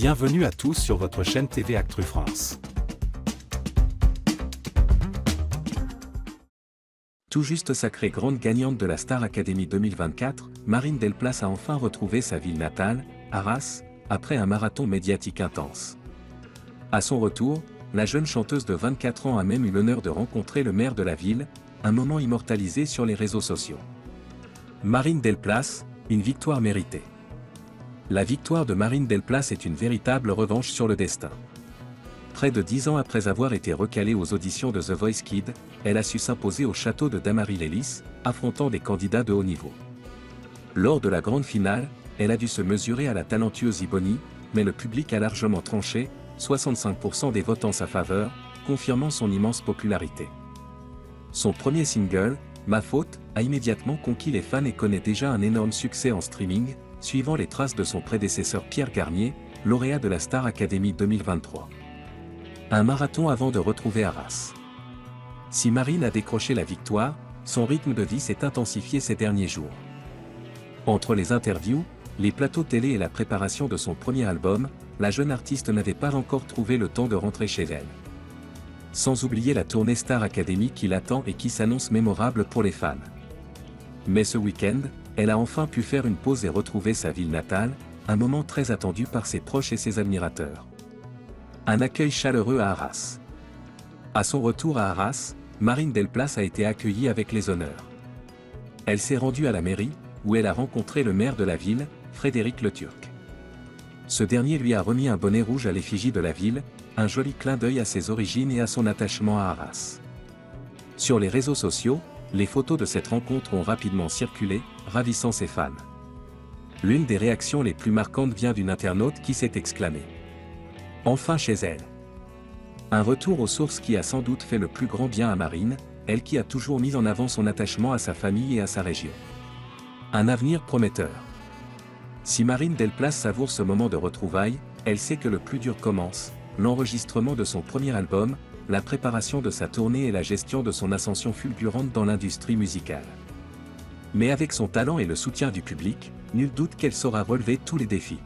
Bienvenue à tous sur votre chaîne TV Actu France. Tout juste sacrée grande gagnante de la Star Academy 2024, Marine Delplace a enfin retrouvé sa ville natale, Arras, après un marathon médiatique intense. À son retour, la jeune chanteuse de 24 ans a même eu l'honneur de rencontrer le maire de la ville, un moment immortalisé sur les réseaux sociaux. Marine Delplace, une victoire méritée. La victoire de Marine Delplace est une véritable revanche sur le destin. Près de 10 ans après avoir été recalée aux auditions de The Voice Kids, elle a su s'imposer au château de Dammarie-lès, affrontant des candidats de haut niveau. Lors de la grande finale, elle a dû se mesurer à la talentueuse Ibony, mais le public a largement tranché, 65% des votes en sa faveur, confirmant son immense popularité. Son premier single, Ma Faute, a immédiatement conquis les fans et connaît déjà un énorme succès en streaming, suivant les traces de son prédécesseur Pierre Garnier, lauréat de la Star Academy 2023. Un marathon avant de retrouver Arras. Si Marine a décroché la victoire, son rythme de vie s'est intensifié ces derniers jours. Entre les interviews, les plateaux télé et la préparation de son premier album, la jeune artiste n'avait pas encore trouvé le temps de rentrer chez elle. Sans oublier la tournée Star Academy qui l'attend et qui s'annonce mémorable pour les fans. Mais ce week-end, elle a enfin pu faire une pause et retrouver sa ville natale, un moment très attendu par ses proches et ses admirateurs. Un accueil chaleureux à Arras. À son retour à Arras, Marine Delplace a été accueillie avec les honneurs. Elle s'est rendue à la mairie, où elle a rencontré le maire de la ville, Frédéric Leturc. Ce dernier lui a remis un bonnet rouge à l'effigie de la ville, un joli clin d'œil à ses origines et à son attachement à Arras. Sur les réseaux sociaux, les photos de cette rencontre ont rapidement circulé, ravissant ses fans. L'une des réactions les plus marquantes vient d'une internaute qui s'est exclamée « Enfin chez elle !» Un retour aux sources qui a sans doute fait le plus grand bien à Marine, elle qui a toujours mis en avant son attachement à sa famille et à sa région. Un avenir prometteur. Si Marine Delplace savoure ce moment de retrouvailles, elle sait que le plus dur commence, l'enregistrement de son premier album, la préparation de sa tournée et la gestion de son ascension fulgurante dans l'industrie musicale. Mais avec son talent et le soutien du public, nul doute qu'elle saura relever tous les défis.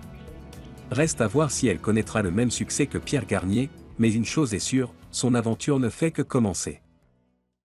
Reste à voir si elle connaîtra le même succès que Pierre Garnier, mais une chose est sûre, son aventure ne fait que commencer.